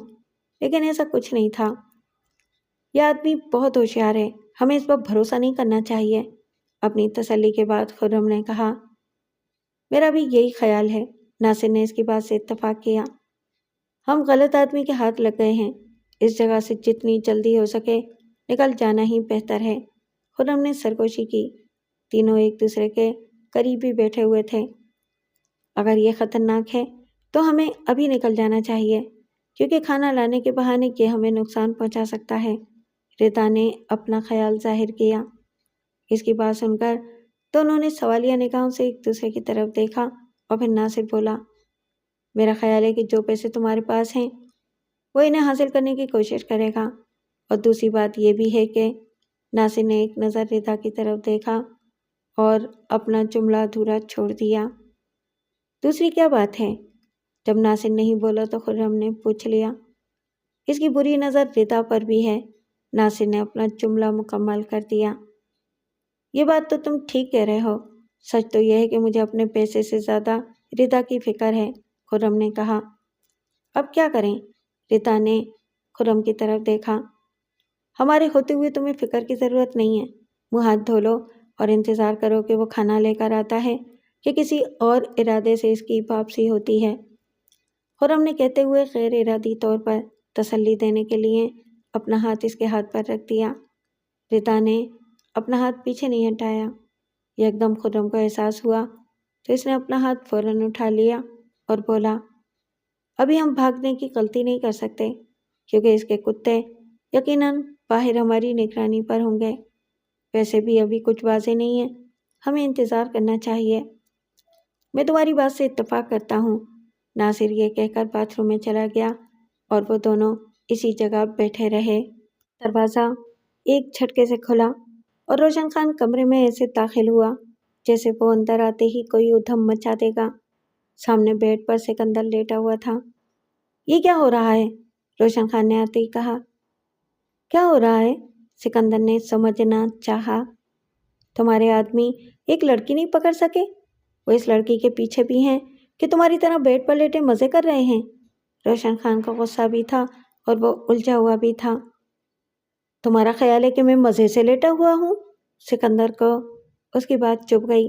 Speaker 1: لیکن ایسا کچھ نہیں تھا۔ یہ آدمی بہت ہوشیار ہے، ہمیں اس پر بھروسہ نہیں کرنا چاہیے، اپنی تسلی کے بعد خرم نے کہا۔ میرا بھی یہی خیال ہے، ناصر نے اس کی بات سے اتفاق کیا۔ ہم غلط آدمی کے ہاتھ لگ گئے ہیں، اس جگہ سے جتنی جلدی ہو سکے نکل جانا ہی بہتر ہے۔ خرم نے سرگوشی کی۔ تینوں ایک دوسرے کے قریب ہی بیٹھے ہوئے تھے۔ اگر یہ خطرناک ہے تو ہمیں ابھی نکل جانا چاہیے، کیونکہ کھانا لانے کے بہانے یہ ہمیں نقصان پہنچا سکتا ہے، ردا نے اپنا خیال ظاہر کیا۔ اس کی بات سن کر دونوں نے سوالیہ نگاہوں سے ایک دوسرے کی طرف دیکھا اور پھر ناصر بولا۔ میرا خیال ہے کہ جو پیسے تمہارے پاس ہیں وہ انہیں حاصل کرنے کی کوشش کرے گا، اور دوسری بات یہ بھی ہے کہ ناصر نے ایک نظر ردا کی طرف دیکھا اور اپنا جملہ ادھورا چھوڑ دیا۔ دوسری کیا بات ہے؟ جب ناصر نہیں بولا تو خرم نے پوچھ لیا۔ اس کی بری نظر ردا پر بھی ہے۔ ناصر نے اپنا جملہ مکمل کر دیا۔ یہ بات تو تم ٹھیک کہہ رہے ہو، سچ تو یہ ہے کہ مجھے اپنے پیسے سے زیادہ ردا کی فکر ہے، خرم نے کہا۔ اب کیا کریں؟ ردا نے خرم کی طرف دیکھا۔ ہمارے ہوتے ہوئے تمہیں فکر کی ضرورت نہیں ہے، منہ ہاتھ دھو لو اور انتظار کرو کہ وہ کھانا لے کر آتا ہے کہ کسی اور ارادے سے اس کی واپسی ہوتی ہے۔ خرم نے کہتے ہوئے غیر ارادی طور پر تسلی دینے کے لیے اپنا ہاتھ اس کے ہاتھ پر رکھ دیا۔ ردا نے اپنا ہاتھ پیچھے نہیں ہٹایا۔ یکدم خرم کو احساس ہوا تو اس نے اپنا ہاتھ فوراً اٹھا لیا اور بولا، ابھی ہم بھاگنے کی غلطی نہیں کر سکتے، کیونکہ اس کے کتے یقیناً باہر ہماری نگرانی پر ہوں گے۔ ویسے بھی ابھی کچھ واضح نہیں ہے، ہمیں انتظار کرنا چاہیے۔ میں تمہاری بات سے اتفاق کرتا ہوں، ناصر یہ کہہ کر باتھ روم میں چلا گیا اور وہ دونوں اسی جگہ بیٹھے رہے۔ دروازہ ایک جھٹکے سے کھلا اور روشن خان کمرے میں ایسے داخل ہوا جیسے وہ اندر آتے ہی کوئی ادھم مچا دے گا۔ سامنے بیڈ پر سکندر لیٹا ہوا تھا۔ یہ کیا ہو رہا ہے؟ روشن خان نے آتے ہی کہا۔ کیا ہو رہا ہے؟ سکندر نے سمجھنا چاہا۔ تمہارے آدمی ایک لڑکی نہیں پکڑ سکے؟ وہ اس لڑکی کے پیچھے بھی ہیں کہ تمہاری طرح بیڈ پر لیٹے مزے کر رہے ہیں؟ روشن خان کا غصہ بھی تھا اور وہ الجھا ہوا بھی تھا۔ تمہارا خیال ہے کہ میں مزے سے لیٹا ہوا ہوں؟ سکندر کو اس کی بات چبھ گئی۔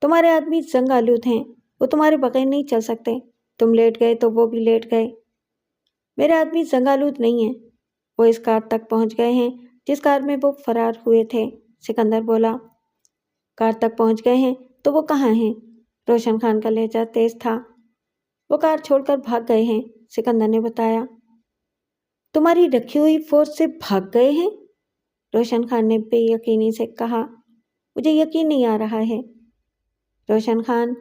Speaker 1: تمہارے آدمی زنگ آلود ہیں، وہ تمہارے بغیر نہیں چل سکتے، تم لیٹ گئے تو وہ بھی لیٹ گئے۔ میرے آدمی زنگالود نہیں ہیں، وہ اس کار تک پہنچ گئے ہیں جس کار میں وہ فرار ہوئے تھے، سکندر بولا۔ کار تک پہنچ گئے ہیں تو وہ کہاں ہیں؟ روشن خان کا لہجہ تیز تھا۔ وہ کار چھوڑ کر بھاگ گئے ہیں، سکندر نے بتایا۔ تمہاری رکھی ہوئی فورس سے بھاگ گئے ہیں؟ روشن خان نے بے یقینی سے کہا۔ مجھے یقین نہیں آ رہا ہے۔ روشن خان،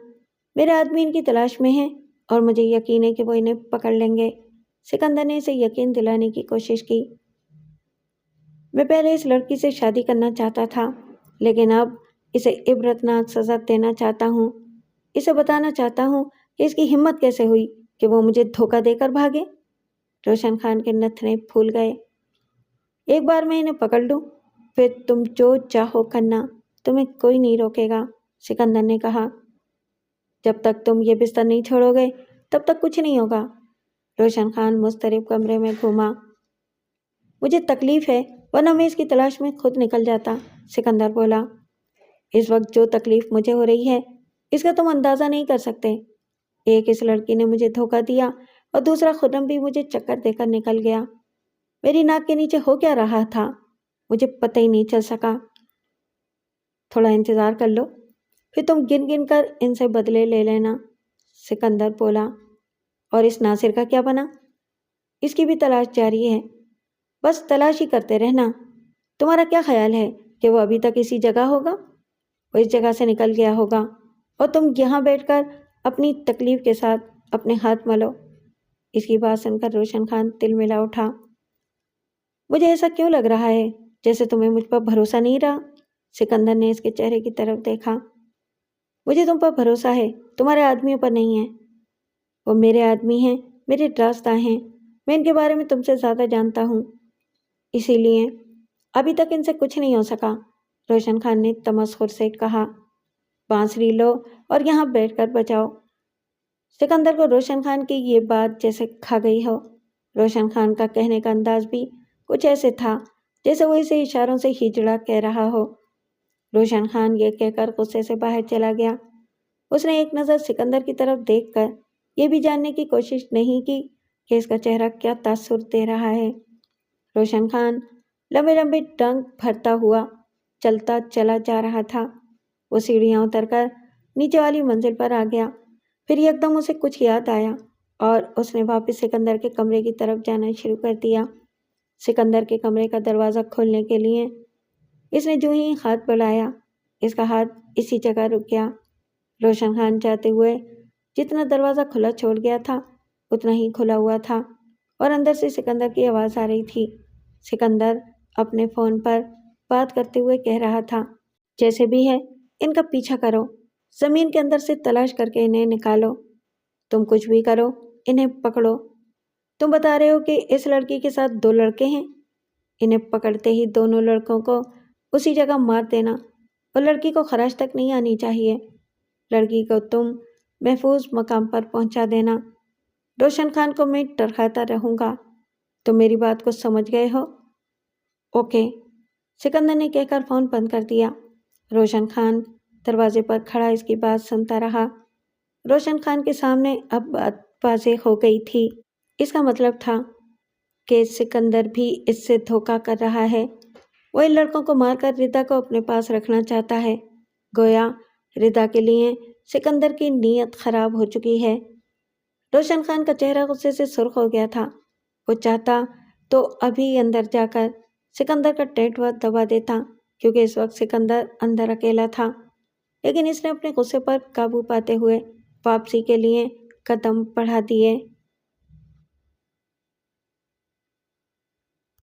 Speaker 1: میرے آدمی ان کی تلاش میں ہیں اور مجھے یقین ہے کہ وہ انہیں پکڑ لیں گے، سکندر نے اسے یقین دلانے کی کوشش کی۔ میں پہلے اس لڑکی سے شادی کرنا چاہتا تھا، لیکن اب اسے عبرتناک سزا دینا چاہتا ہوں۔ اسے بتانا چاہتا ہوں کہ اس کی ہمت کیسے ہوئی کہ وہ مجھے دھوکہ دے کر بھاگے۔ روشن خان کے نتھنے پھول گئے۔ ایک بار میں انہیں پکڑ لوں، پھر تم جو چاہو کرنا، تمہیں کوئی نہیں روکے گا، سکندر نے کہا۔ جب تک تم یہ بستر نہیں چھوڑو گے تب تک کچھ نہیں ہوگا۔ روشن خان مضطرب کمرے میں گھوما۔ مجھے تکلیف ہے، ورنہ میں اس کی تلاش میں خود نکل جاتا، سکندر بولا۔ اس وقت جو تکلیف مجھے ہو رہی ہے اس کا تم اندازہ نہیں کر سکتے۔ ایک اس لڑکی نے مجھے دھوکہ دیا اور دوسرا خرم بھی مجھے چکر دے کر نکل گیا۔ میری ناک کے نیچے ہو کیا رہا تھا مجھے پتہ ہی نہیں چل سکا۔ تھوڑا انتظار کر لو، پھر تم گن گن کر ان سے بدلے لے لینا، سکندر بولا۔ اور اس ناصر کا کیا بنا؟ اس کی بھی تلاش جاری ہے، بس تلاش ہی کرتے رہنا۔ تمہارا کیا خیال ہے کہ وہ ابھی تک اسی جگہ ہوگا؟ وہ اس جگہ سے نکل گیا ہوگا اور تم یہاں بیٹھ کر اپنی تکلیف کے ساتھ اپنے ہاتھ ملو۔ اس کی بات سن کر روشن خان تل ملا اٹھا۔ مجھے ایسا کیوں لگ رہا ہے جیسے تمہیں مجھ پر بھروسہ نہیں رہا؟ سکندر نے اس کے چہرے کی طرف دیکھا۔ مجھے تم پر بھروسہ ہے، تمہارے آدمیوں پر نہیں ہے۔ وہ میرے آدمی ہیں، میرے راستہ ہیں، میں ان کے بارے میں تم سے زیادہ جانتا ہوں، اسی لیے ابھی تک ان سے کچھ نہیں ہو سکا، روشن خان نے تمسخر سے کہا۔ بانسری لو اور یہاں بیٹھ کر بجاؤ۔ سکندر کو روشن خان کی یہ بات جیسے کھا گئی ہو۔ روشن خان کا کہنے کا انداز بھی کچھ ایسے تھا جیسے وہ اسے اشاروں سے ہجڑا کہہ رہا ہو۔ روشن خان یہ کہہ کر غصے سے باہر چلا گیا۔ اس نے ایک نظر سکندر کی طرف دیکھ کر یہ بھی جاننے کی کوشش نہیں کی کہ اس کا چہرہ کیا تاثر دے رہا ہے۔ روشن خان لمبے لمبے ڈنک بھرتا ہوا چلتا چلا جا رہا تھا۔ وہ سیڑھیاں اتر کر نیچے والی منزل پر آ گیا، پھر یکدم اسے کچھ یاد آیا اور اس نے واپس سکندر کے کمرے کی طرف جانا شروع کر دیا۔ سکندر کے کمرے کا دروازہ کھولنے کے لیے اس نے جو ہی ہاتھ بڑھایا، اس کا ہاتھ اسی جگہ رک گیا۔ روشن خان جاتے ہوئے جتنا دروازہ کھلا چھوڑ گیا تھا اتنا ہی کھلا ہوا تھا اور اندر سے سکندر کی آواز آ رہی تھی۔ سکندر اپنے فون پر بات کرتے ہوئے کہہ رہا تھا، جیسے بھی ہے ان کا پیچھا کرو، زمین کے اندر سے تلاش کر کے انہیں نکالو، تم کچھ بھی کرو انہیں پکڑو۔ تم بتا رہے ہو کہ اس لڑکی کے ساتھ 2 لڑکے ہیں، انہیں پکڑتے ہی دونوں لڑکوں کو اسی جگہ مار دینا اور لڑکی کو خراش تک نہیں آنی چاہیے۔ لڑکی کو تم محفوظ مقام پر پہنچا دینا۔ روشن خان کو میں ٹرکاتا رہوں گا۔ تم میری بات کو سمجھ گئے ہو؟ اوکے، سکندر نے کہہ کر فون بند کر دیا۔ روشن خان دروازے پر کھڑا اس کی بات سنتا رہا۔ روشن خان کے سامنے اب بات واضح ہو گئی تھی۔ اس کا مطلب تھا کہ سکندر بھی اس سے دھوکہ کر رہا ہے۔ وہ ان لڑکوں کو مار کر ردا کو اپنے پاس رکھنا چاہتا ہے۔ گویا ردا کے لیے سکندر کی نیت خراب ہو چکی ہے۔ روشن خان کا چہرہ غصے سے سرخ ہو گیا تھا۔ وہ چاہتا تو ابھی اندر جا کر سکندر کا ٹینٹوا دبا دیتا، کیونکہ اس وقت سکندر اندر اکیلا تھا، لیکن اس نے اپنے غصے پر قابو پاتے ہوئے واپسی کے لیے قدم بڑھا دیے۔